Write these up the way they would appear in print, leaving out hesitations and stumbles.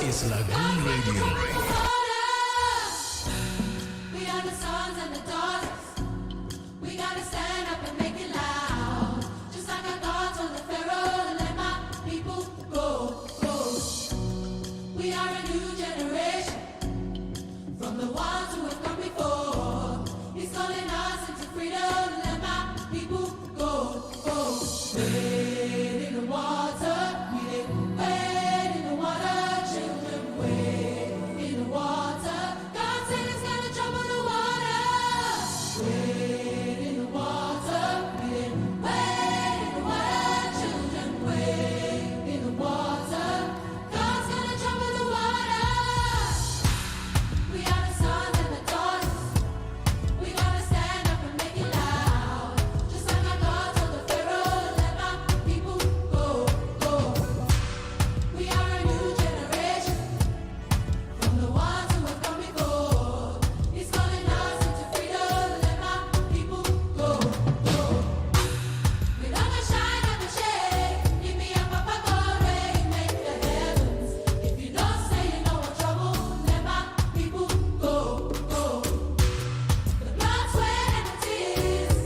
is Lagoon Radio. We are the sons and the daughters. We gotta stand up and make it loud. Just like our God told the Pharaoh, let my people go, go. We are a new generation from the ones who have come before. He's calling us into freedom. Let my people go, go. Wade in the water, we did wade in the water, children wade in the water. God said it's gonna trouble the water. Wade in the water, we did wade in the water, children wade in the water. God's gonna trouble the water. We are the sons and the daughters. We gotta stand up and make it loud. Just like our God told the Pharaoh, let my people go, go. We are a new generation from the ones who have come before. He's calling us into freedom. Let my people go, go. We don't go shine at the shade. Give me a papa God, rain, make the heavens. If you don't say you know what trouble, let my people go, go. The blood, sweat, and the tears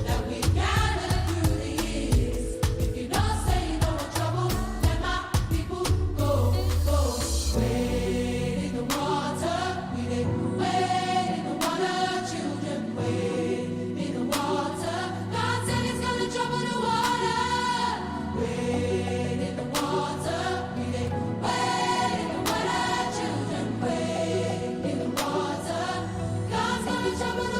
that we gathered through the years. If you don't say you know what trouble, let my people go, go. Wade in the water, we did wade in the water, children wade in the water. God said He's gonna trouble the water. Wade in the water, we did wade in the water, children wade in the water. God's gonna trouble the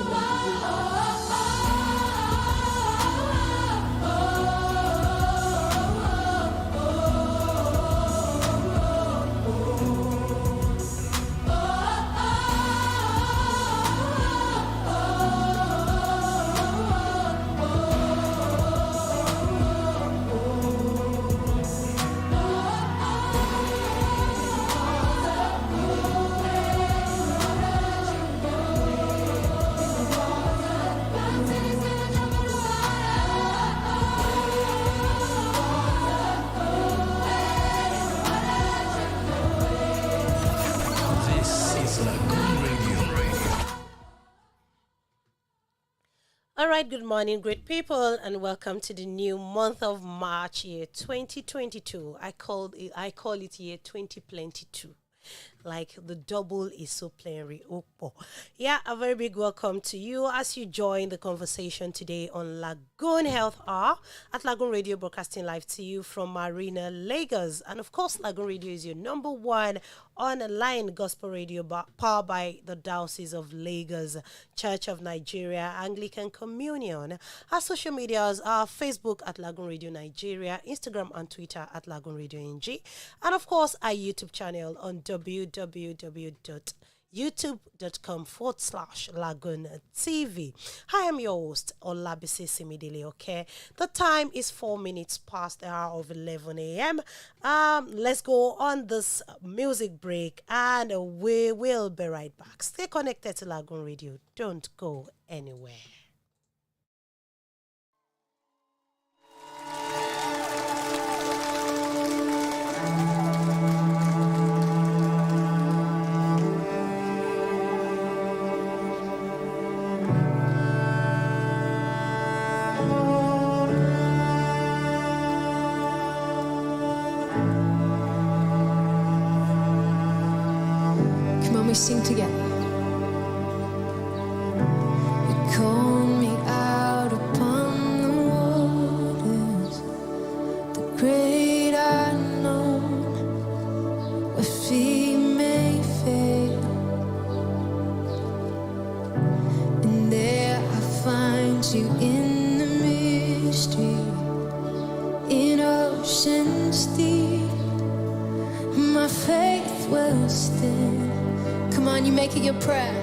This is Lagoon Radio. All right, good morning, great people, and welcome to the new month of March, year 2022. I call it year 2022. Like the double is so plenary. Yeah, a very big welcome to you as you join the conversation today on Lagoon Health Hour at Lagoon Radio, broadcasting live to you from Marina, Lagos. And of course, Lagoon Radio is your number one online gospel radio powered by the Diocese of Lagos, Church of Nigeria, Anglican Communion. Our social medias are Facebook at Lagoon Radio Nigeria, Instagram and Twitter at Lagoonradio.Ng, and of course our YouTube channel on www.youtube.com/LagoonTV. I am your host, Olabisi Simidele, okay? The time is 4 minutes past the hour of 11 a.m. Let's go on this music break and we will be right back. Stay connected to Lagoon Radio. Don't go anywhere. Come on, we sing together. You called me out upon the waters, the great unknown, where feet may fail, and there I find you in the mystery, in oceans deep. My faith will stand. Come on, you make it your prayer.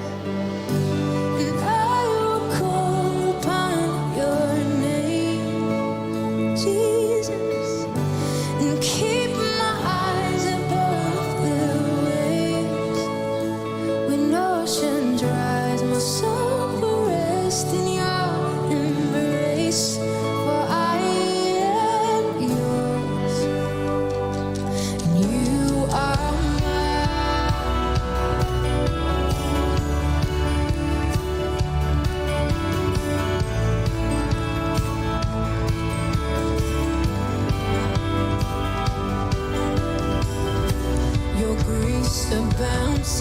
And I will call upon your name, Jesus, and keep my eyes above the waves. When oceans rise, my soul will rest in your embrace. For I am yours, and you are mine.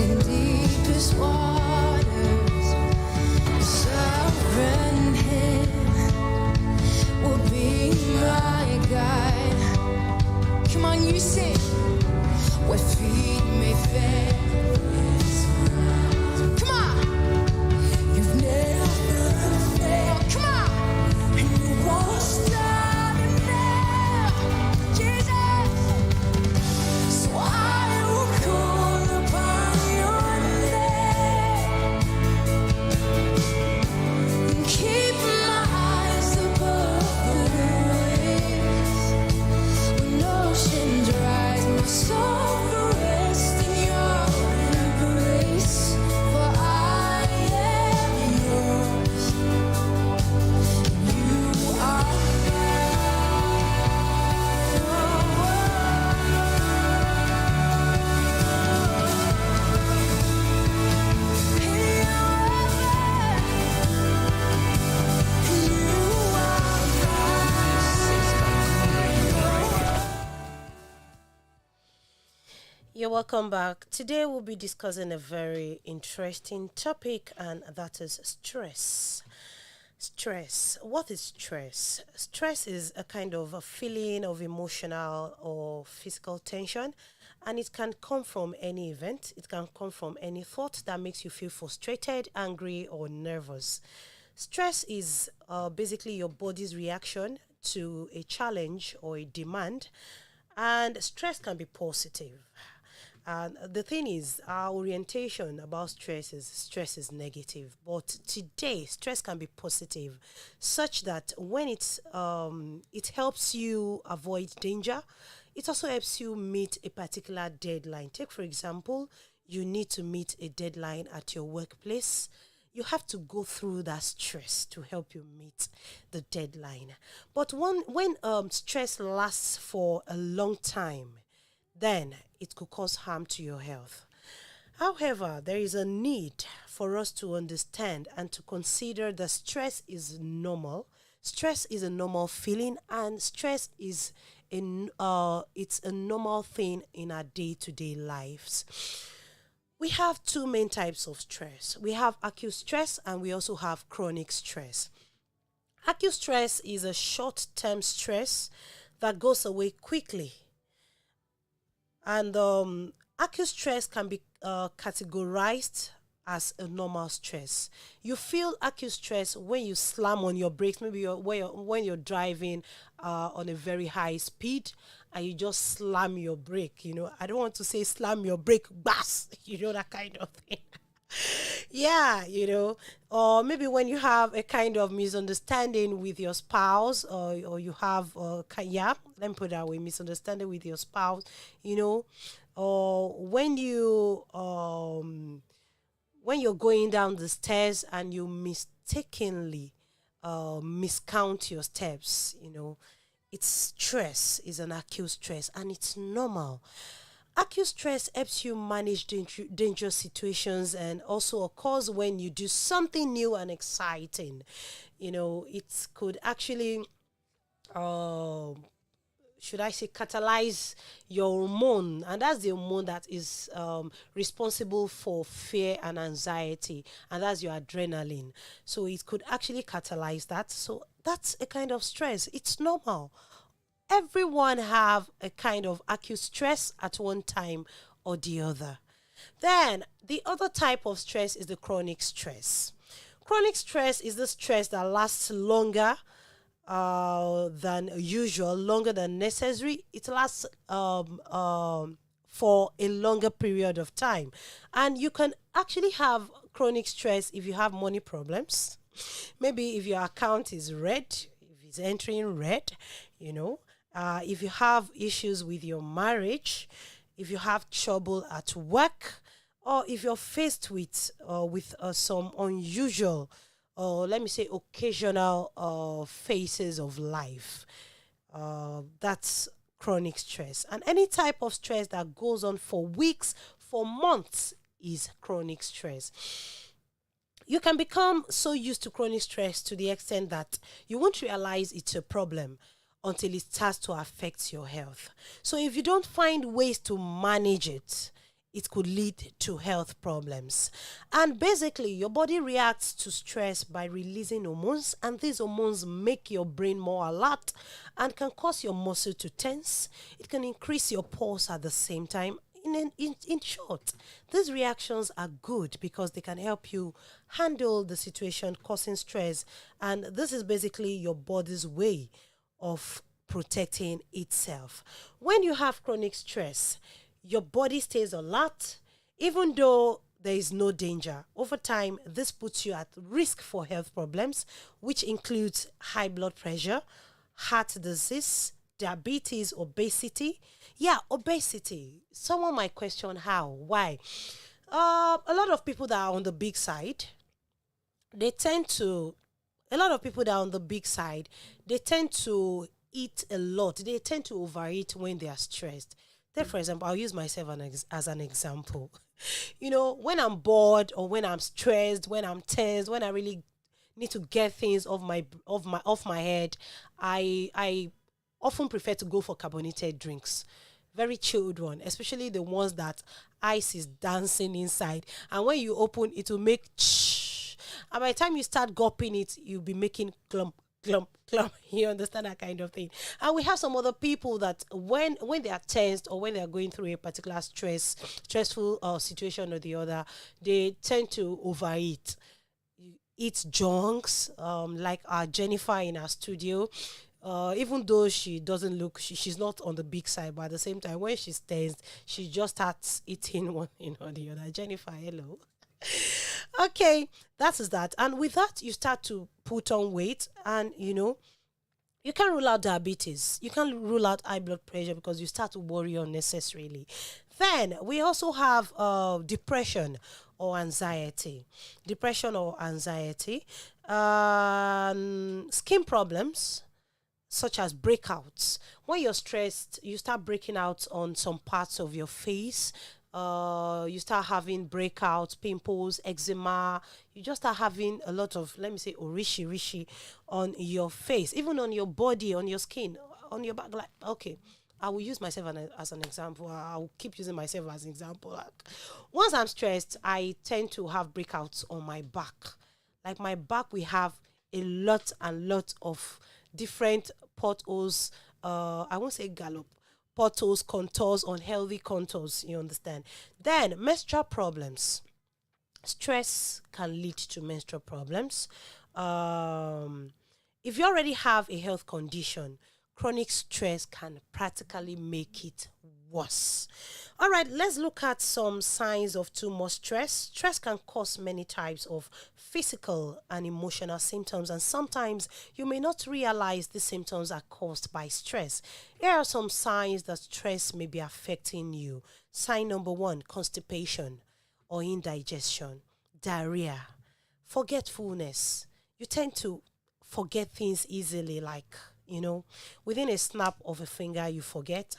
in deepest waters. Sovereign hand will be my guide. Come on, you sing. Where feet may fail. Come on. You've never failed. Come on. And you won't stop now. Jesus. So I will call upon your name and keep my eyes above the waves. When oceans rise, my soul will rest in your embrace. For I am yours, you are You're welcome back. Today we'll be discussing a very interesting topic, and that is stress. Stress. What is stress? Stress is a kind of a feeling of emotional or physical tension, and it can come from any event. It can come from any thought that makes you feel frustrated, angry, or nervous. Stress is basically your body's reaction to a challenge or a demand, and stress can be positive. And the thing is, our orientation about stress is negative. But today, stress can be positive, such that when it helps you avoid danger, it also helps you meet a particular deadline. Take for example, you need to meet a deadline at your workplace. You have to go through that stress to help you meet the deadline. But when stress lasts for a long time, then it could cause harm to your health. However, there is a need for us to understand and to consider that stress is normal. Stress is a normal feeling, and stress is it's a normal thing in our day-to-day lives. We have two main types of stress. We have acute stress, and we also have chronic stress. Acute stress is a short-term stress that goes away quickly. And acute stress can be categorized as a normal stress. You feel acute stress when you slam on your brakes, maybe when you're driving on a very high speed and you just slam your brake. I don't want to say slam your brake, bass, that kind of thing. Yeah, or maybe when you have a kind of misunderstanding with your spouse, or you have, let me put it that way, misunderstanding with your spouse, or when you're going down the stairs and you mistakenly miscount your steps, it's stress, is an acute stress, and it's normal. Acute stress helps you manage dangerous situations and also occurs when you do something new and exciting. It could actually, should I say, catalyze your hormone, and that's the hormone that is responsible for fear and anxiety, and that's your adrenaline. So it could actually catalyze that. So that's a kind of stress. It's normal. Everyone have a kind of acute stress at one time or the other. Then the other type of stress is the chronic stress. Chronic stress is the stress that lasts longer than usual, longer than necessary. It lasts for a longer period of time. And you can actually have chronic stress if you have money problems. Maybe if your account is red, if it's entering red, if you have issues with your marriage, if you have trouble at work, or if you're faced with some unusual, or let me say occasional phases of life, that's chronic stress. And any type of stress that goes on for weeks, for months, is chronic stress. You can become so used to chronic stress to the extent that you won't realize it's a problem until it starts to affect your health. So if you don't find ways to manage it, it could lead to health problems. And basically, your body reacts to stress by releasing hormones, and these hormones make your brain more alert and can cause your muscle to tense. It can increase your pulse at the same time. In short, these reactions are good because they can help you handle the situation causing stress, and this is basically your body's way of protecting itself. When you have chronic stress, your body stays alert, even though there is no danger. Over time, this puts you at risk for health problems, which includes high blood pressure, heart disease, diabetes, obesity. Yeah, obesity. Someone might question how, why. A lot of people that are on the big side, they tend to, a lot of people that are on the big side, they tend to eat a lot. They tend to overeat when they are stressed. Take, for example, I'll use myself as an example. When I'm bored or when I'm stressed, when I'm tense, when I really need to get things off my head, I often prefer to go for carbonated drinks. Very chilled one, especially the ones that ice is dancing inside. And when you open, it will make and by the time you start gulping it, you'll be making clump, clump, clump. You understand that kind of thing. And we have some other people that when they are tensed or when they are going through a particular stressful situation or the other, they tend to overeat. Eat junks, like our Jennifer in our studio. Even though she doesn't look, she's not on the big side, but at the same time, when she's tensed, she just starts eating one or the other. Jennifer, hello. Okay, that is that. And with that, you start to put on weight, and you can't rule out diabetes. You can't rule out high blood pressure because you start to worry unnecessarily. Then we also have depression or anxiety. Depression or anxiety. Skin problems such as breakouts. When you're stressed, you start breaking out on some parts of your face. You start having breakouts, pimples, eczema. You just start having a lot of, let me say, rishi on your face, even on your body, on your skin, on your back. Like, okay, I will use myself as an example. I'll keep using myself as an example. Like, once I'm stressed, I tend to have breakouts on my back. Like my back, we have a lot of different potholes. I won't say gallop. Potholes, contours, unhealthy contours, you understand. Then menstrual problems. Stress can lead to menstrual problems. If you already have a health condition, chronic stress can practically make it worse. All right, let's look at some signs of too much stress. Stress can cause many types of physical and emotional symptoms, and sometimes you may not realize the symptoms are caused by stress. Here are some signs that stress may be affecting you. Sign number 1, constipation or indigestion, diarrhea, forgetfulness. You tend to forget things easily, like, within a snap of a finger, you forget.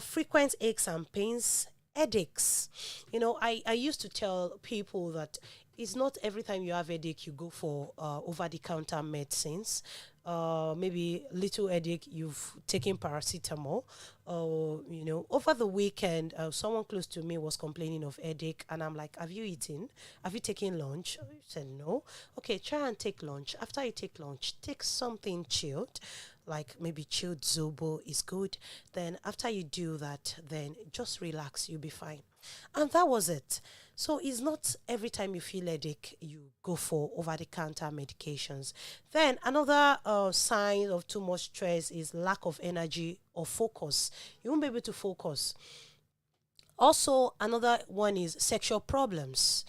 Frequent aches and pains, headaches. I used to tell people that it's not every time you have headache you go for over-the-counter medicines. Maybe little headache, you've taken paracetamol. Over the weekend, someone close to me was complaining of headache, and I'm like, have you eaten? Have you taken lunch? He said, no. Okay, try and take lunch. After you take lunch, take something chilled, like maybe chilled zobo is good. Then after you do that, then just relax, you'll be fine. And that was it. So it's not every time you feel headache, you go for over-the-counter medications. Then another sign of too much stress is lack of energy or focus. You won't be able to focus. Also, another one is sexual problems.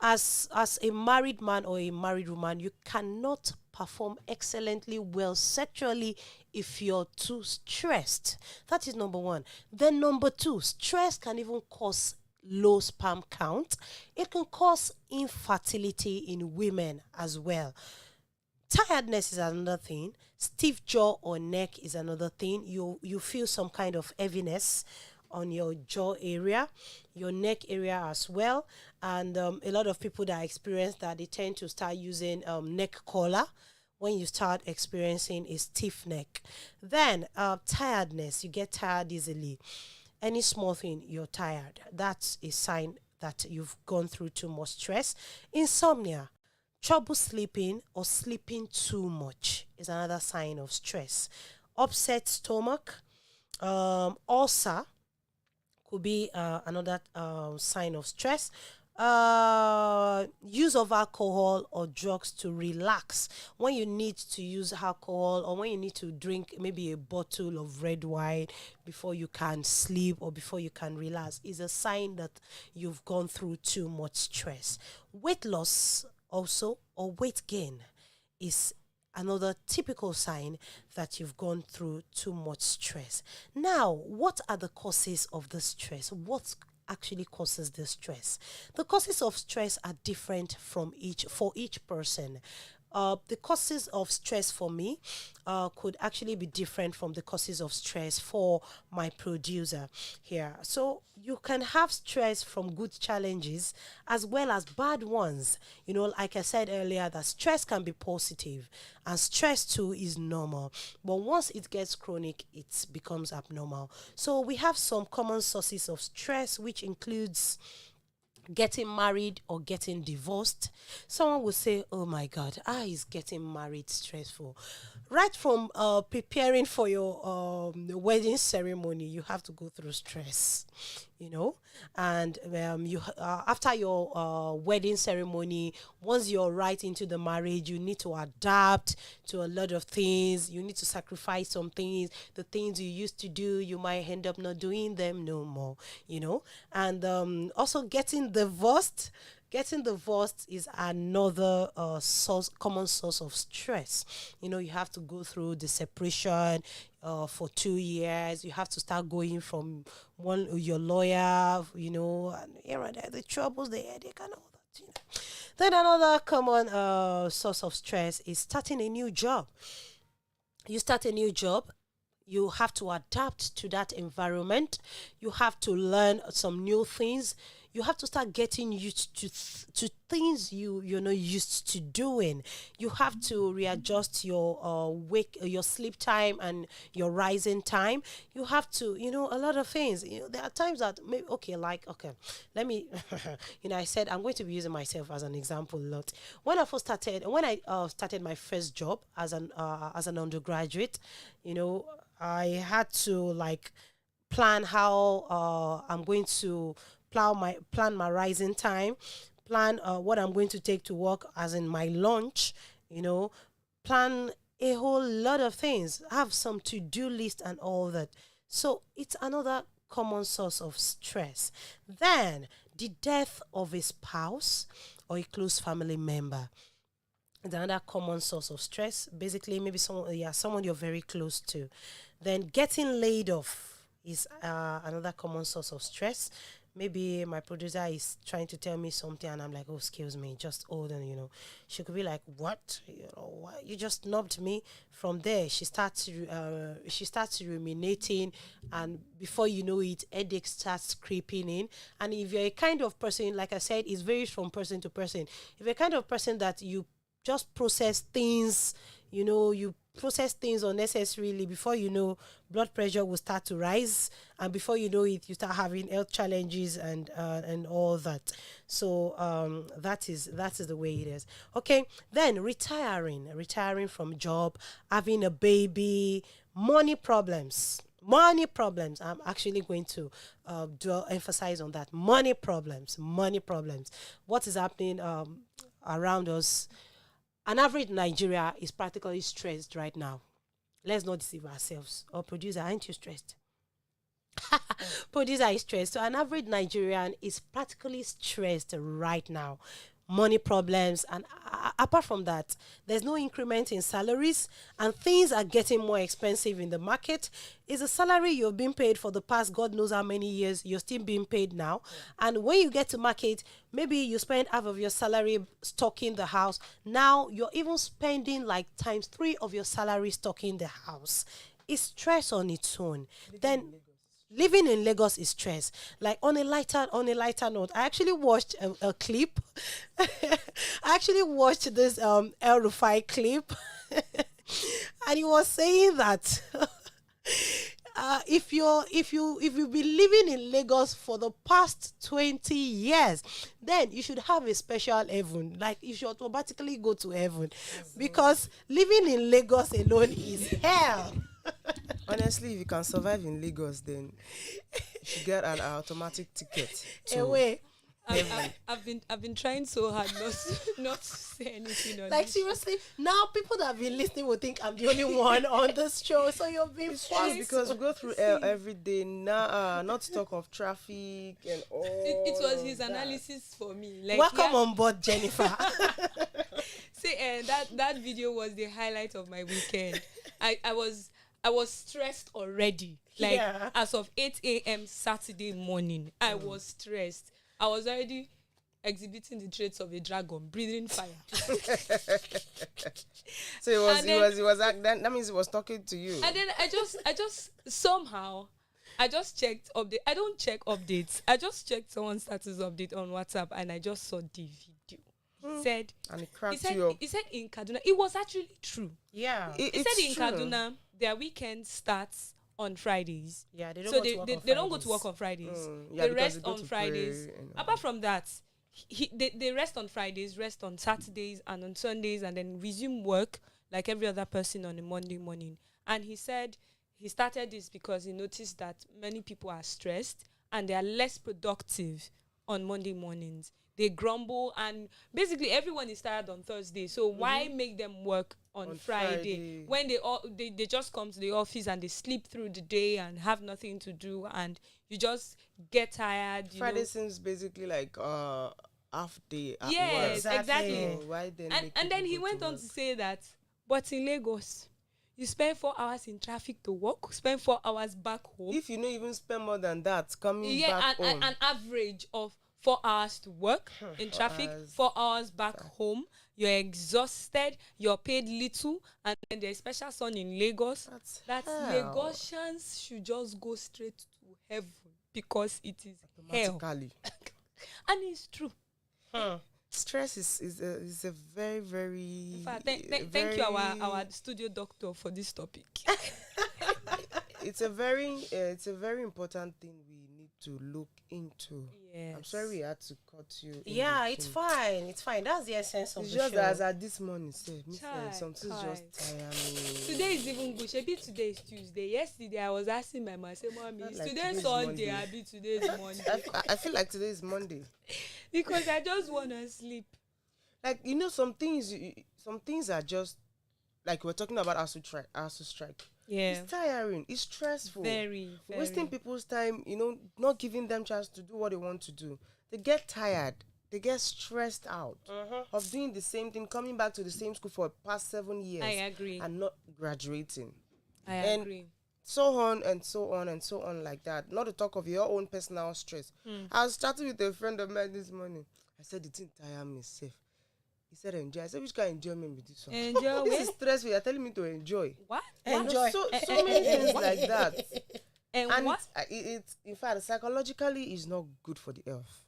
As a married man or a married woman, you cannot perform excellently well sexually if you're too stressed. That is number 1. Then number 2, stress can even cause low sperm count. It can cause infertility in women as well. Tiredness is another thing. Stiff jaw or neck is another thing. You feel some kind of heaviness on your jaw area, your neck area as well. And a lot of people that experience that, they tend to start using neck collar when you start experiencing a stiff neck. Then tiredness, you get tired easily. any small thing, you're tired. That's a sign that you've gone through too much stress. Insomnia, trouble sleeping or sleeping too much is another sign of stress. Upset stomach, ulcer could be another sign of stress. Use of alcohol or drugs to relax. When you need to use alcohol or when you need to drink maybe a bottle of red wine before you can sleep or before you can relax is a sign that you've gone through too much stress. Weight loss also or weight gain is another typical sign that you've gone through too much stress. Now, what are the causes of the stress? What actually causes the stress? The causes of stress are different for each person. The causes of stress for me could actually be different from the causes of stress for my producer here. So you can have stress from good challenges as well as bad ones. You know, like I said earlier, that stress can be positive and stress too is normal. But once it gets chronic, it becomes abnormal. So we have some common sources of stress, which includes getting married or getting divorced. Someone will say, oh my God, is getting married stressful? Right from preparing for your wedding ceremony, you have to go through stress, you know. And you after your wedding ceremony, once you're right into the marriage, you need to adapt to a lot of things. You need to sacrifice some things. The things you used to do, you might end up not doing them no more, you know. And also getting divorced. Getting divorced is another common source of stress. You know, you have to go through the separation for 2 years. You have to start going from your lawyer, you know, and here and there, the troubles, the headache, and all that. You know. Then another common source of stress is starting a new job. You start a new job, you have to adapt to that environment. You have to learn some new things. You have to start getting used to things you're not used to doing. You have to readjust your your sleep time and your rising time. You have to, you know, a lot of things. You know, there are times that maybe let me you know, I said I'm going to be using myself as an example a lot. When I started my first job as an undergraduate, you know, I had to like plan how I'm going to plan my rising time, plan what I'm going to take to work as in my lunch, you know, plan a whole lot of things, have some to-do list and all that. So it's another common source of stress. Then the death of a spouse or a close family member. It's another common source of stress. Basically, maybe someone you're very close to. Then getting laid off is another common source of stress. Maybe my producer is trying to tell me something and I'm like, oh, excuse me, just hold on, you know. She could be like, what? You know, what? You just nubbed me. From there, she starts ruminating, and before you know it, headache starts creeping in. And if you're a kind of person, like I said, it varies from person to person. If you're a kind of person that you just process things, you know, you process things unnecessarily, before you know, blood pressure will start to rise, and before you know it, you start having health challenges and all that. So that is the way it is. Okay, then retiring from job, having a baby, money problems. I'm actually going to emphasize on that. Money problems. What is happening around us? An average Nigeria is practically stressed right now. Let's not deceive ourselves. Oh, producer, aren't you stressed? Producer is stressed. So an average Nigerian is practically stressed right now. Money problems, and apart from that, there's no increment in salaries, and things are getting more expensive in the market. Is a salary you've been paid for the past God knows how many years, you're still being paid now. Yeah. And when you get to market, maybe you spend half of your salary stocking the house. Now you're even spending like times 3 of your salary stocking the house. It's stress on its own. Living in Lagos is stress. Like on a lighter note, I actually watched a clip. I actually watched this El Rufai clip, and he was saying that If you've been living in Lagos for the past 20 years, then you should have a special heaven. Like you should automatically go to heaven, because living in Lagos alone is hell. Honestly, if you can survive in Lagos, then you should get an automatic ticket to Away. I've been trying so hard not to say anything on Like this. seriously, now people that have been listening will think I'm the only one on this show. So you're being Just forced. because we go through hell every day now, not to talk of traffic and all. It was his that. analysis for me. Like Welcome on board, Jennifer. See, that video was the highlight of my weekend. I was stressed already. Like Yeah. as of 8 a.m. Saturday morning, I was stressed. I was already exhibiting the traits of a dragon, breathing fire. So it was, And it was that means it was talking to you. And then I just somehow I just checked update. I don't check updates. I just checked someone's status update on WhatsApp and I just saw the video. He said And it cracked you up. he said in Kaduna. It was actually true. Yeah. He It's said in true. Kaduna their weekend starts on Fridays. Yeah, they don't So go to work on they don't go to Fridays. work on Fridays. Yeah, They because rest they go on to Fridays. pray and Apart from that, they rest on Fridays, rest on Saturdays and on Sundays, and then resume work like every other person on a Monday morning. And he said he started this because he noticed that many people are stressed and they are less productive on Monday mornings. They grumble, and basically everyone is tired on Thursday. So why make them work on Friday when they just come to the office and they sleep through the day and have nothing to do, and you just get tired. Friday seems basically like half day at Yes, work. exactly. So why then make And then people he go went to on work? to say that, but in Lagos, you spend 4 hours in traffic to work, spend 4 hours back home. If you don't even spend more than that coming Yeah, back home. an average of 4 hours to work in traffic, hours 4 hours back home. You're exhausted, you're paid little, and then there's special sun in Lagos. That hell. Lagosians should just go straight to heaven because it is hell. Automatically. And it's true. Stress is a very, very In fact, thank you, our studio doctor, for this topic. it's a very important thing we need to look into. Yes. I'm sorry we had to cut you. in Yeah, between. it's fine. It's fine. That's the essence of It's the just show. as at this morning, Chai, something's chai. just tiring. Today is even good. Maybe today is Tuesday. Yesterday I was asking my mom, I said, Mommy, Not is like today today's Sunday? Monday. I be today's Monday. I feel like today is Monday. Because I just wanna sleep. Like some things are just like we're talking about ASU strike. Yeah. It's tiring. It's stressful. Very. Wasting people's time, not giving them chance to do what they want to do. They get tired. They get stressed out of doing the same thing, coming back to the same school for the past 7 years. I agree. And not graduating. I and agree. So on and so on and so on like that. Not to talk of your own personal stress. I was chatting with a friend of mine this morning. I said, the thing tire me safe. He said, enjoy. I said, which kind of enjoyment with this one? Enjoy. This is stressful. You're telling me to enjoy. What? Enjoy. So many things like that. And what? It's in fact, psychologically, is not good for the health.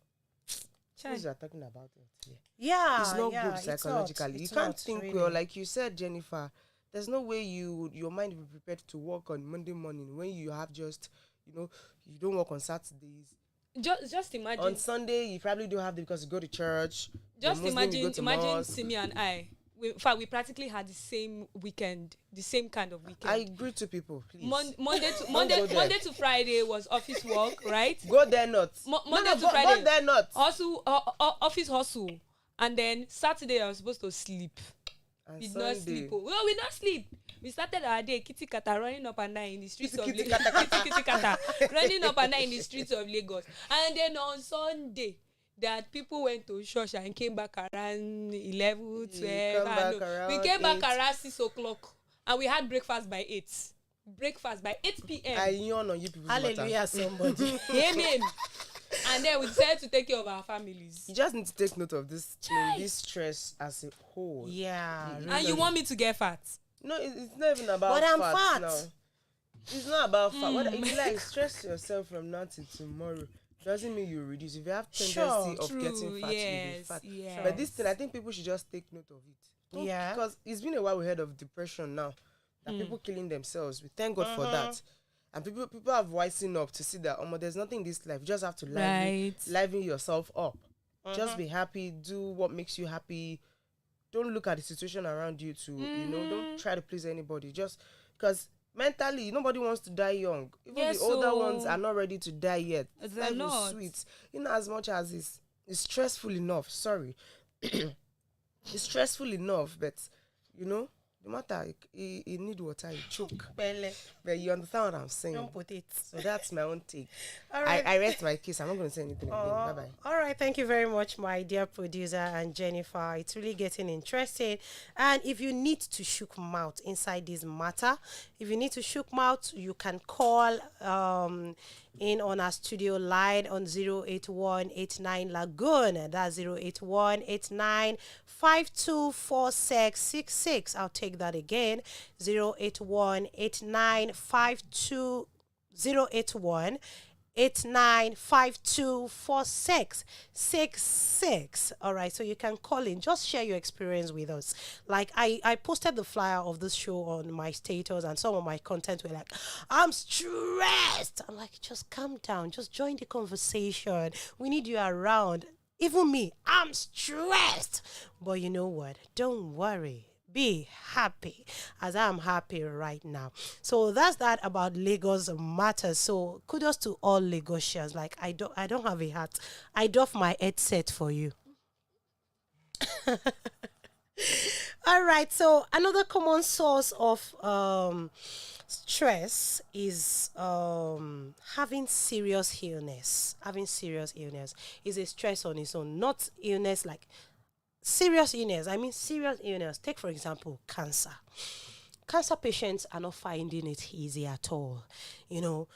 Chai. Things we are talking about it here. Yeah, It's not yeah, good it's not. psychologically. You It's can't not, think really. well. Like you said, Jennifer, there's no way your mind will be prepared to work on Monday morning when you have just, you don't work on Saturdays. Just imagine. On Sunday, you probably don't have it because you go to church. Just The Muslim, you go imagine to mosque. Simi and I. In fact, we practically had the same weekend, the same kind of weekend. I agree to people, please. Monday go there. to Friday was office work, right? Go there not. Monday to go Friday. Go there not. Hustle, office hustle, and then Saturday I was supposed to sleep. And Did not sleep. Oh. No, we not sleep. We started our day kitty kata running up and down in the streets of Kitty Lagos. Kitty kata running up and down in the streets of Lagos. And then on Sunday, that people went to church and came back around 11, 12. We came back 8. around 6 o'clock, and we had breakfast by 8. Breakfast by 8 p.m. I yawn on you people. Hallelujah, somebody. Amen. And then we decided to take care of our families. You just need to take note of this thing, this stress as a whole. Yeah. And you want me to get fat? No, it's not even about But I'm fat fat. now. It's not about fat. What if you like stress yourself from now till tomorrow? Doesn't mean you reduce. If you have tendency Sure, of true, getting fat, you'll be yes, fat. yes. But this thing, I think people should just take note of it. Yeah. Because it's been a while we heard of depression now. That people killing themselves. We thank God for that. And people have wising up to see that there's nothing in this life. You just have to Right. liven yourself up. Just be happy, do what makes you happy. Don't look at the situation around you to, don't try to please anybody. Just because mentally, nobody wants to die young. Even Yes, the older so- ones are not ready to die yet. They're Life is not. sweet. As much as it's stressful enough. Sorry. It's stressful enough, but, no matter, you need water, you choke. Bele. But you understand what I'm saying. Don't put it. So that's my own take. All right. I rest my case. I'm not going to say anything again. Bye-bye. All right, thank you very much, my dear producer and Jennifer. It's really getting interesting. And if you need to shook mouth inside this matter, if you need to shook mouth, you can call in on our studio line on 08189 Lagoon. That's 08189524666. I'll take that again. 0818952 081 89524666. All right, so you can call in, just share your experience with us. Like I posted the flyer of this show on my status, and some of my content were like, I'm stressed. I'm like, just calm down, just join the conversation. We need you around. Even me, I'm stressed. But you know what? Don't worry. Be happy, as I'm happy right now. So that's that about Lagos matters. So kudos to all Lagosians. Like I don't have a hat. I doff my headset for you. All right. So another common source of stress is having serious illness. Having serious illness is a stress on its own, not illness like serious illness. I mean serious illness. Take for example cancer. Cancer patients are not finding it easy at all. You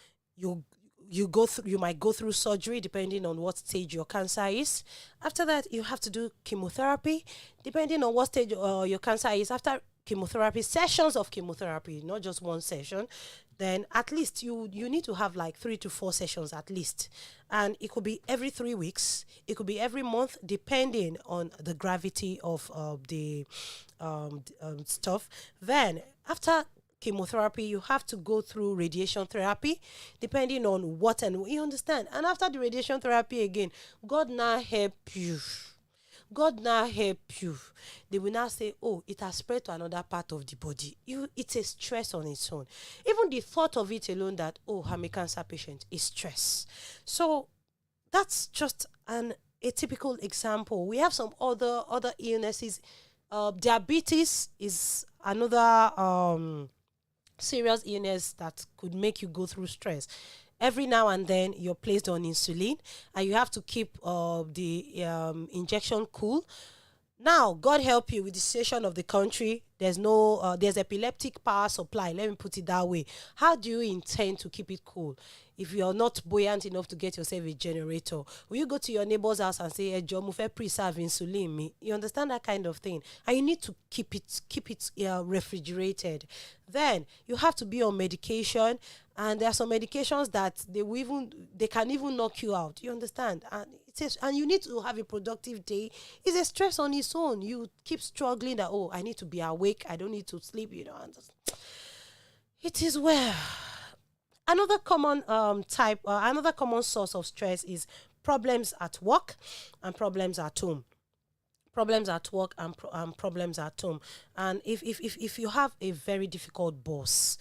might go through surgery depending on what stage your cancer is. After that, you have to do chemotherapy depending on what stage your cancer is. After chemotherapy, sessions of chemotherapy, not just one session, then at least you need to have like 3 to 4 sessions at least. And it could be every 3 weeks, it could be every month, depending on the gravity of the stuff. Then after chemotherapy, you have to go through radiation therapy, depending on what and you understand. And after the radiation therapy again, God now help you. God now help you. They will now say, oh, it has spread to another part of the body. It's a stress on its own. Even the thought of it alone that, oh, I'm a cancer patient is stress. So that's just a typical example. We have some other illnesses. Diabetes is another serious illness that could make you go through stress. Every now and then you're placed on insulin and you have to keep the injection cool. Now, God help you with the situation of the country. There's epileptic power supply. Let me put it that way. How do you intend to keep it cool? If you're not buoyant enough to get yourself a generator, will you go to your neighbor's house and say, hey, John, mufe preserve insulin me? You understand that kind of thing? And you need to keep it refrigerated. Then you have to be on medication, and there are some medications that they can even knock you out. You understand? And you need to have a productive day. It's a stress on its own. You keep struggling that, oh, I need to be awake. I don't need to sleep. It is well. Another common another common source of stress is problems at work and problems at home. Problems at work and problems at home. And if you have a very difficult boss,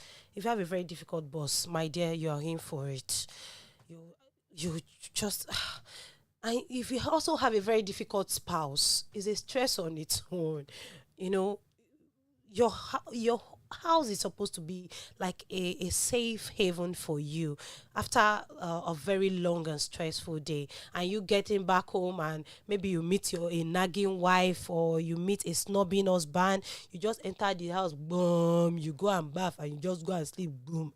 my dear, you are in for it. You just. And if you also have a very difficult spouse, it's a stress on its own. Your house is supposed to be like a safe haven for you after a very long and stressful day, and you getting back home and maybe you meet a nagging wife or you meet a snobbing husband. You just enter the house, boom, you go and bath and you just go and sleep, boom.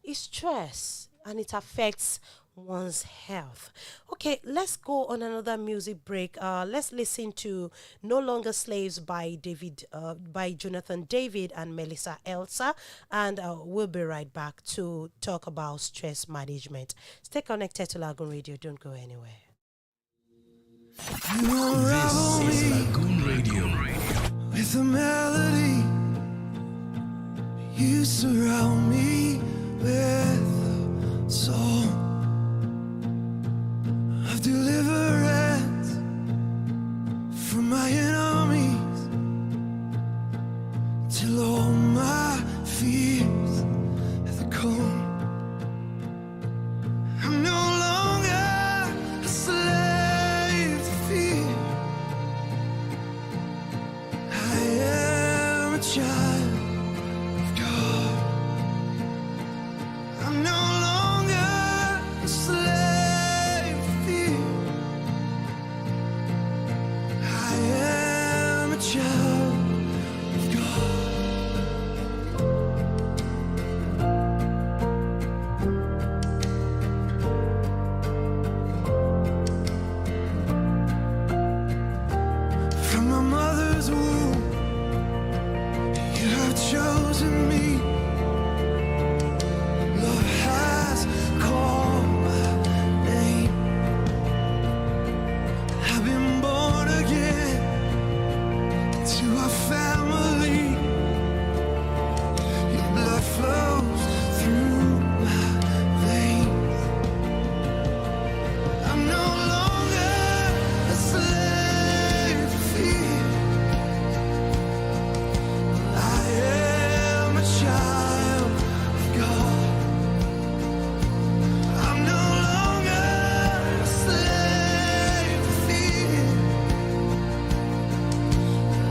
It's stress and it affects one's health. Okay, let's go on another music break. Let's listen to No Longer Slaves by Jonathan David and Melissa Elsa, and we'll be right back to talk about stress management. Stay connected to Lagoon Radio. Don't go anywhere. This is Lagoon Radio. With a melody, you surround me with a song of deliverance from my enemies till all my fears have gone. I'm no longer a slave to fear. I am a child of God. I'm no longer a slave to fear. I am a child of God. From my mother's womb, you have chosen me. Love has called my name. I've been born again to a family. Your blood flows through my veins. I'm no longer a slave to fear. I am a child of God. I'm no longer a slave to fear.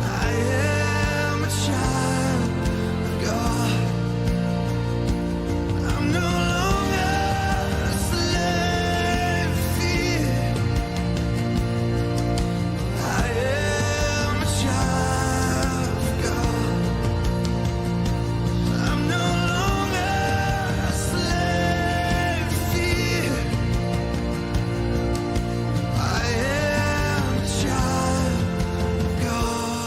I am a child of God. I'm no longer a slave to fear. I am a child of God. I'm no longer a slave to fear. I am a child of God.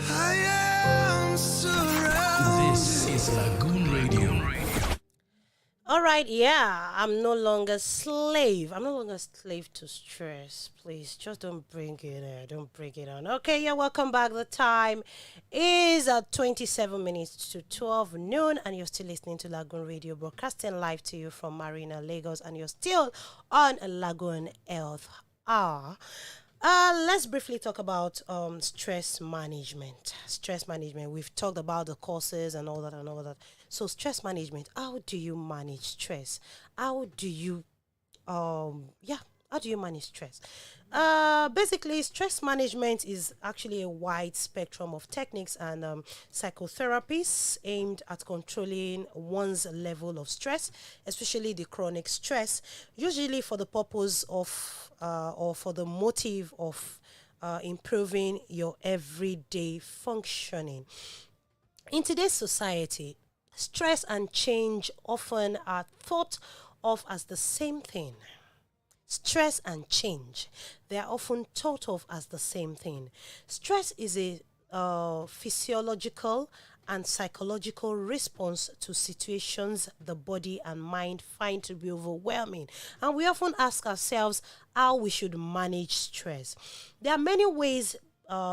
I am surrounded. This is Lagoon Radio. All right, yeah, I'm no longer slave. I'm no longer slave to stress. Please, just don't bring it there. Don't bring it on. Okay, yeah, welcome back. The time is 27 minutes to 12 noon, and you're still listening to Lagoon Radio, broadcasting live to you from Marina, Lagos, and you're still on Lagoon Health Hour. Let's briefly talk about stress management. Stress management. We've talked about the causes and all that and all that. So stress management. How do you manage stress? How do you how do you manage stress? Basically, stress management is actually a wide spectrum of techniques and psychotherapies aimed at controlling one's level of stress, especially the chronic stress, usually for the purpose of or for the motive of improving your everyday functioning. In today's society, stress and change often are thought of as the same thing. Stress and change, they are often thought of as the same thing. Stress is a physiological and psychological response to situations the body and mind find to be overwhelming. And we often ask ourselves how we should manage stress. There are many ways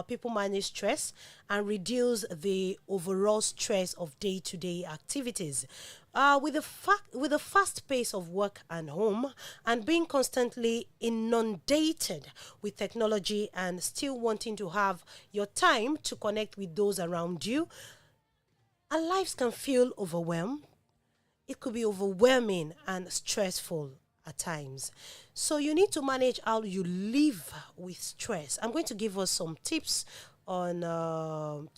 people manage stress and reduce the overall stress of day-to-day activities. With the fast pace of work and home, and being constantly inundated with technology and still wanting to have your time to connect with those around you, our lives can feel overwhelmed. It could be overwhelming and stressful at times. So you need to manage how you live with stress. I'm going to give us some tips on on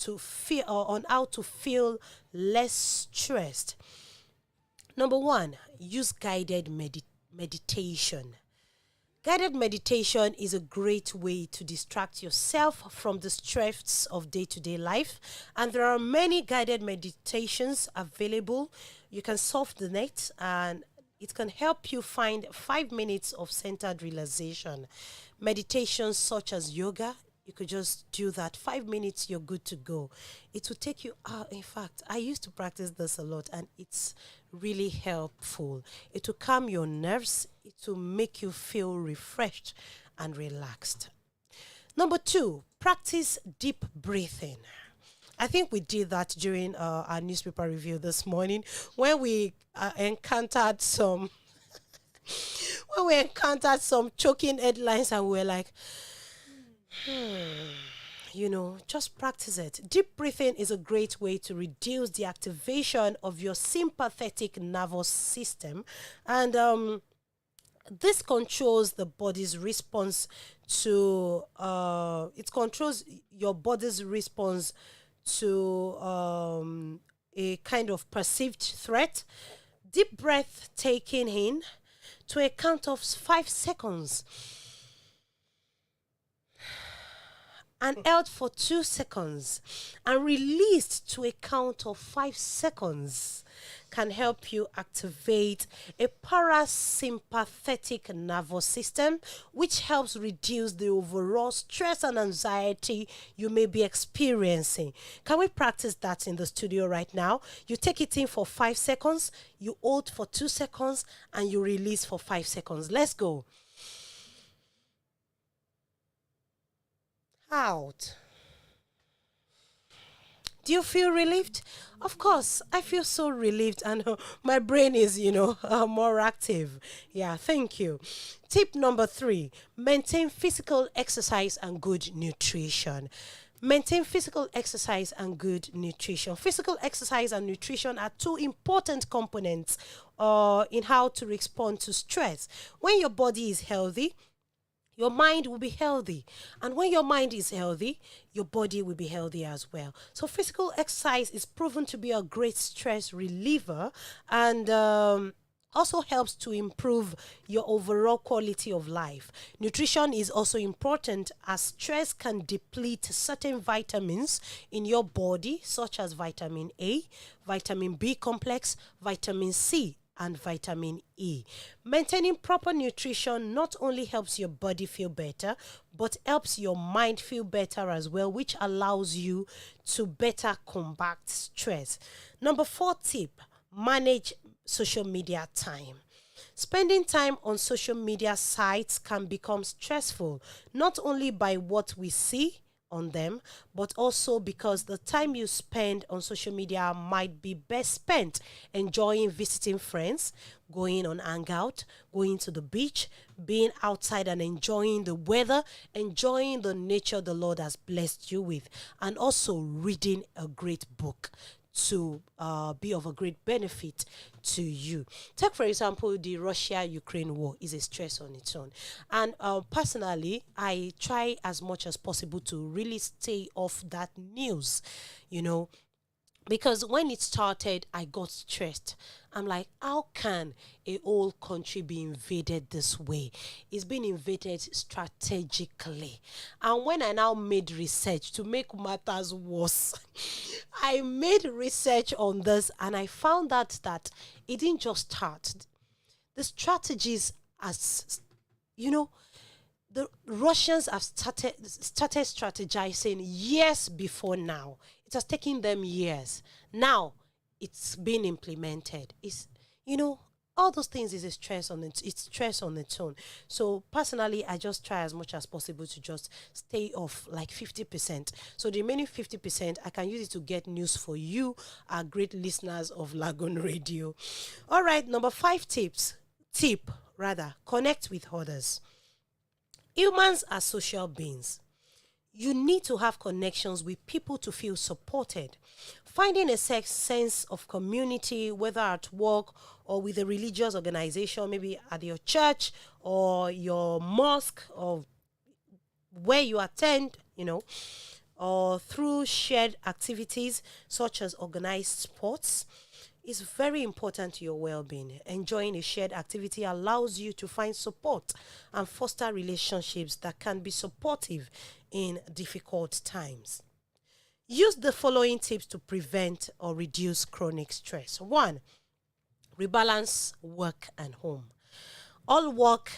how to feel less stressed. Number one, use guided meditation. Guided meditation is a great way to distract yourself from the stress of day-to-day life, and there are many guided meditations available. You can surf the net and it can help you find 5 minutes of centered relaxation. Meditations such as yoga, you could just do that. 5 minutes, you're good to go. It will take you out. In fact, I used to practice this a lot and it's really helpful. It will calm your nerves. It will make you feel refreshed and relaxed. Number 2, practice deep breathing. I think we did that during our newspaper review this morning when we encountered some choking headlines, and we were like, just practice it. Deep breathing is a great way to reduce the activation of your sympathetic nervous system, and this controls the body's response to it controls your body's response to a kind of perceived threat. Deep breath taken in to a count of 5 seconds and held for 2 seconds and released to a count of 5 seconds can help you activate a parasympathetic nervous system, which helps reduce the overall stress and anxiety you may be experiencing. Can we practice that in the studio right now? You take it in for 5 seconds, you hold for 2 seconds, and you release for 5 seconds. Let's go. Out. Do you feel relieved? Of course, I feel so relieved, and my brain is, more active. Yeah, thank you. Tip number 3, maintain physical exercise and good nutrition. Maintain physical exercise and good nutrition. Physical exercise and nutrition are 2 important components in how to respond to stress. When your body is healthy, your mind will be healthy. And when your mind is healthy, your body will be healthy as well. So physical exercise is proven to be a great stress reliever, and also helps to improve your overall quality of life. Nutrition is also important, as stress can deplete certain vitamins in your body, such as vitamin A, vitamin B complex, vitamin C, and vitamin E. Maintaining proper nutrition not only helps your body feel better, but helps your mind feel better as well, which allows you to better combat stress. Number 4 tip, manage social media time. Spending time on social media sites can become stressful, not only by what we see on them, but also because the time you spend on social media might be best spent enjoying visiting friends, going on hangout, going to the beach, being outside and enjoying the weather, enjoying the nature the Lord has blessed you with, and also reading a great book to be of a great benefit to you. Take, for example, the Russia-Ukraine war is a stress on its own. And personally, I try as much as possible to really stay off that news, because when it started, I got stressed. I'm like, how can a whole country be invaded this way? It's been invaded strategically. And when I now made research to make matters worse, I made research on this, and I found out that it didn't just start. The strategies, as the Russians have started strategizing years before now. It has taken them years. Now it's been implemented. It's all those things is a stress on it. It's stress on its own. So personally, I just try as much as possible to just stay off like 50%. So the remaining 50%, I can use it to get news for you, our great listeners of Lagoon Radio. All right, number 5 tip, connect with others. Humans are social beings. You need to have connections with people to feel supported. Finding a sense of community, whether at work or with a religious organization, maybe at your church or your mosque or where you attend, or through shared activities such as organized sports, is very important to your well-being. Enjoying a shared activity allows you to find support and foster relationships that can be supportive in difficult times. Use the following tips to prevent or reduce chronic stress. 1, rebalance work and home. All work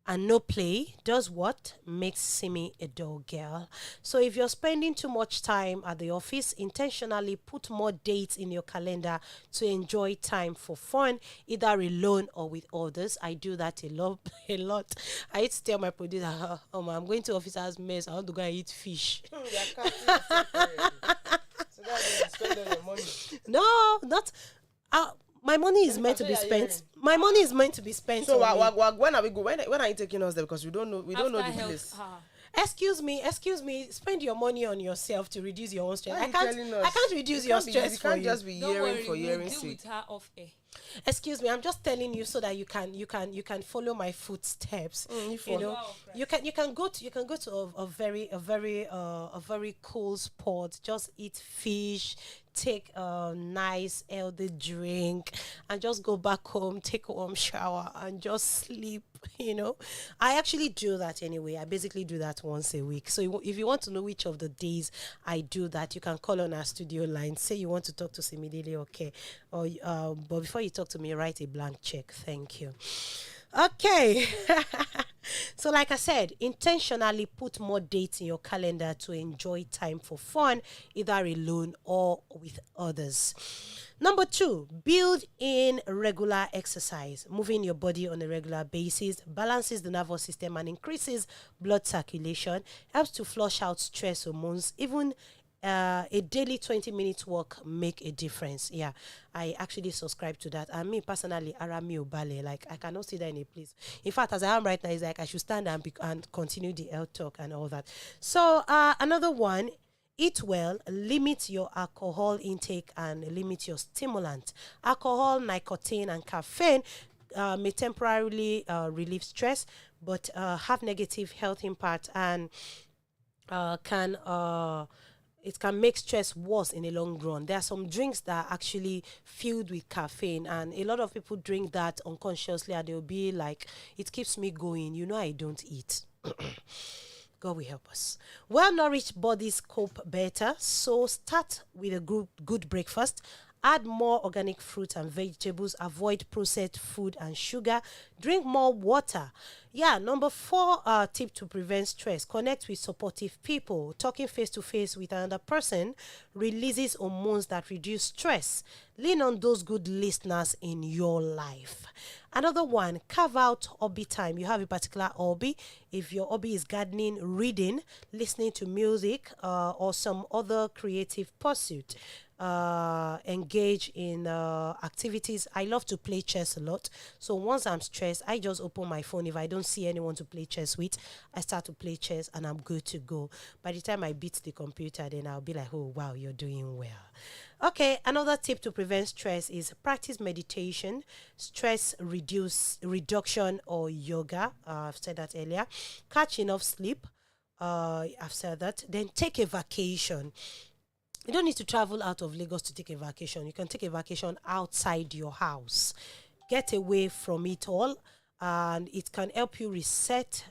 and no play does what? Makes Simi a dull girl. So if you're spending too much time at the office, intentionally put more dates in your calendar to enjoy time for fun, either alone or with others. I do that a lot. A lot. I used to tell my producer, I'm going to office as mess. I want to go and eat fish. You're counting yourself already. So that's where you spend all your money. No, not. My money is meant to be That's what you're spent. My money is meant to be spent. So on me. when are we go? When are you taking us there? Because we don't know the After place. Excuse me. Spend your money on yourself to reduce your own stress. Why are I you can't. telling us? I can't reduce You your can't be- stress you for can't you. just be Don't hearing worry, for we'll hearing deal sake. with her off air. Excuse me. I'm just telling you so that you can follow my footsteps. you You follow. know, Wow, Christ. you can go to a very cool spot. Just eat fish. Take a nice healthy drink and just go back home, take a warm shower and just sleep. I actually do that anyway. I basically do that once a week. So if you want to know which of the days I do that, you can call on our studio line, say you want to talk to Simidili, okay, or but before you talk to me, write a blank check. Thank you. Okay. So like I said, intentionally put more dates in your calendar to enjoy time for fun, either alone or with others. Number 2, build in regular exercise. Moving your body on a regular basis balances the nervous system and increases blood circulation, helps to flush out stress hormones. Even a daily 20 minutes walk make a difference. Yeah, I actually subscribe to that. And me personally, Arami Obale, like I cannot sit there in a place. In fact, as I am right now, it's like I should stand and continue the health talk and all that. So another one, eat well, limit your alcohol intake and limit your stimulant. Alcohol, nicotine, and caffeine may temporarily relieve stress, but have negative health impact and can it can make stress worse in the long run. There are some drinks that are actually filled with caffeine, and a lot of people drink that unconsciously, and they'll be like, "It keeps me going." I don't eat. God will help us. Well-nourished bodies cope better, so start with a good breakfast. Add more organic fruit and vegetables. Avoid processed food and sugar. Drink more water. Yeah, number 4 tip to prevent stress. Connect with supportive people. Talking face to face with another person releases hormones that reduce stress. Lean on those good listeners in your life. Another one, carve out hobby time. You have a particular hobby. If your hobby is gardening, reading, listening to music, or some other creative pursuit, engage in activities. I love to play chess a lot. So once I'm stressed, I just open my phone. If I don't see anyone to play chess with, I start to play chess and I'm good to go. By the time I beat the computer, then I'll be like, oh wow, you're doing well. Okay, another tip to prevent stress is practice meditation, stress reduction, or yoga. I've said that earlier. Catch enough sleep. I've said that. Then take a vacation. You don't need to travel out of Lagos to take a vacation. You can take a vacation outside your house. Get away from it all, and it can help you reset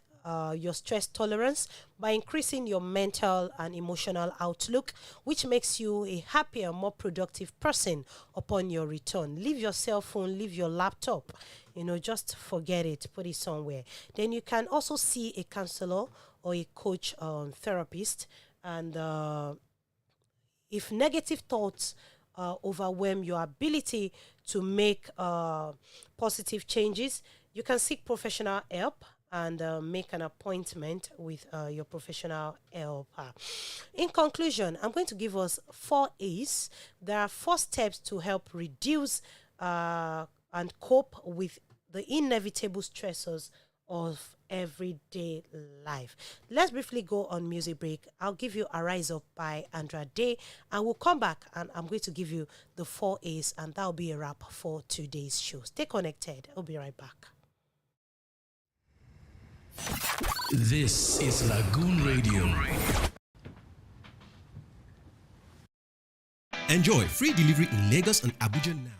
your stress tolerance by increasing your mental and emotional outlook, which makes you a happier, more productive person upon your return. Leave your cell phone, leave your laptop, just forget it, put it somewhere. Then you can also see a counselor or a coach therapist, and if negative thoughts overwhelm your ability to make positive changes, you can seek professional help and make an appointment with your professional helper. In conclusion, I'm going to give us 4 A's. There are 4 steps to help reduce and cope with the inevitable stressors of everyday life. Let's briefly go on music break. I'll give you A Rise Up by Andra Day, and we'll come back and I'm going to give you the 4 A's, and that'll be a wrap for today's show. Stay connected. I'll be right back. This is Lagoon Radio. Enjoy free delivery in Lagos and Abuja now.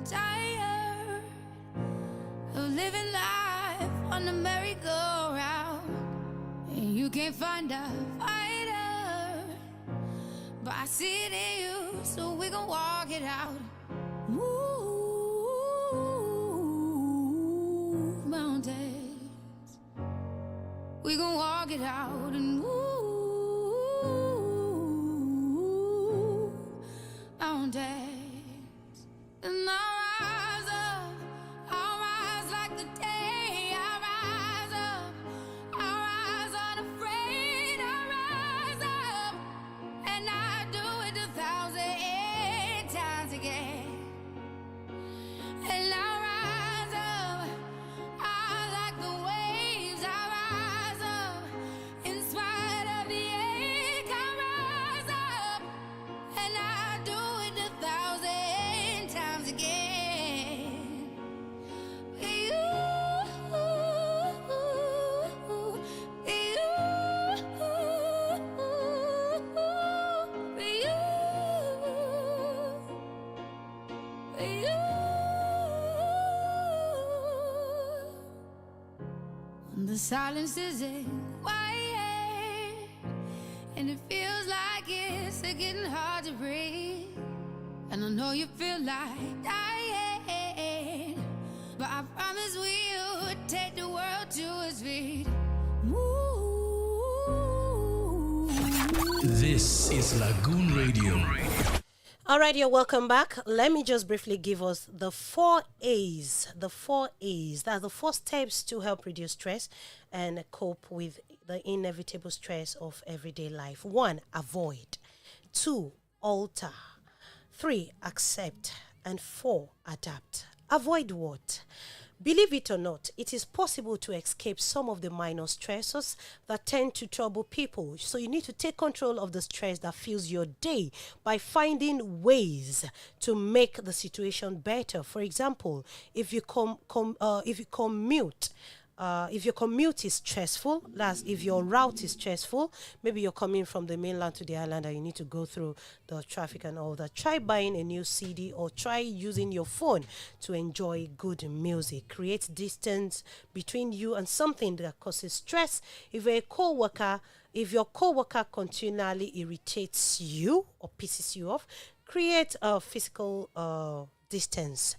Tired living life on the merry-go-round, and you can't find a fighter, but I see it in you, so we gon' walk it out. Move mountains, we gon' walk it out and move mountains. And I'll rise like the day. I'll rise unafraid. I'll rise up, and I do it 1,000 times again. And I'll rise up, I like the waves. I'll rise up, in spite of the ache. I'll rise up, and I do it 1,000 times again. You, the silence isn't quiet, and it feels like it's getting hard to breathe. And I know you feel like dying, but I promise we'll take the world to its feet. Move. This is Lagoon Radio. All right, you're welcome back. Let me just briefly give us the 4 A's. The 4 A's. That's the 4 steps to help reduce stress and cope with the inevitable stress of everyday life. 1, avoid. 2, alter. 3, accept. And 4, adapt. Avoid what? Believe it or not, it is possible to escape some of the minor stressors that tend to trouble people. So you need to take control of the stress that fills your day by finding ways to make the situation better. For example, if you commute, if your commute is stressful, that's if your route is stressful, maybe you're coming from the mainland to the island and you need to go through the traffic and all that, try buying a new CD or try using your phone to enjoy good music. Create distance between you and something that causes stress. If you're a co-worker, if your co-worker continually irritates you or pisses you off, create a physical distance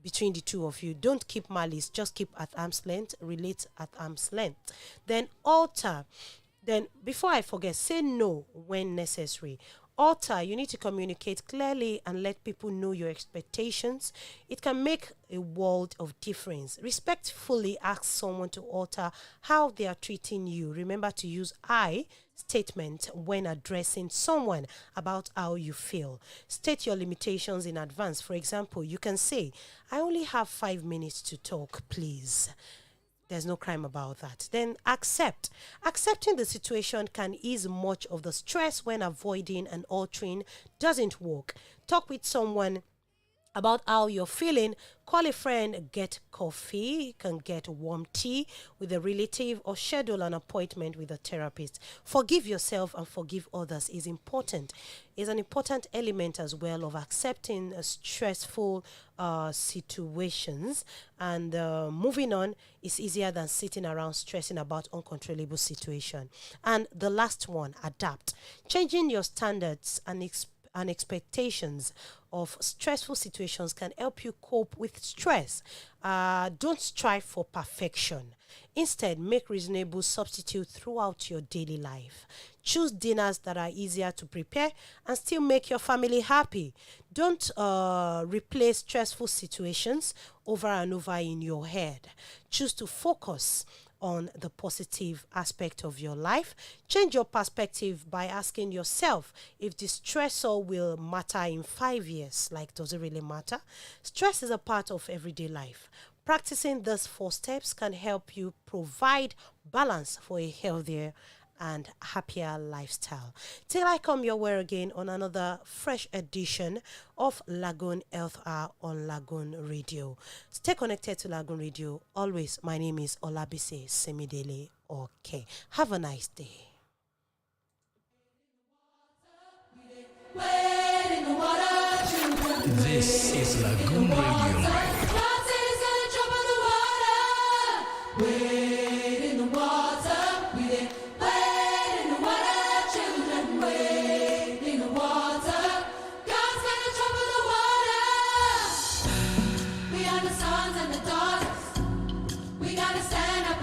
between the two of you. Don't keep malice, just keep at arm's length, relate at arm's length. Then alter. Then before I forget, say no when necessary. Alter, you need to communicate clearly and let people know your expectations. It can make a world of difference. Respectfully ask someone to alter how they are treating you. Remember to use I statement when addressing someone about how you feel. State your limitations in advance. For example, you can say, I only have 5 minutes to talk, please. There's no crime about that. Then accept. Accepting the situation can ease much of the stress when avoiding and altering doesn't work. Talk with someone about how you're feeling. Call a friend, get coffee, you can get warm tea with a relative or schedule an appointment with a therapist. Forgive yourself and forgive others is important. It's an important element as well of accepting stressful situations, and moving on is easier than sitting around stressing about uncontrollable situation. And the last one, adapt. Changing your standards and expectations of stressful situations can help you cope with stress. Don't strive for perfection. Instead, make reasonable substitutes throughout your daily life. Choose dinners that are easier to prepare and still make your family happy. Don't replace stressful situations over and over in your head. Choose to focus on the positive aspect of your life. Change your perspective by asking yourself if the stressor will matter in 5 years. Like, does it really matter? Stress is a part of everyday life. Practicing these 4 steps can help you provide balance for a healthier and happier lifestyle. Till I come your way again on another fresh edition of Lagoon Health Hour on Lagoon Radio. Stay connected to Lagoon Radio. Always, my name is Olabisi Semidele. Okay. Have a nice day. This is Lagoon Radio. God said he's gonna trouble the water. Wade in the water. We did wade in the water, children. Wade in the water. God's gonna trouble the water. We are the sons and the daughters. We gotta stand up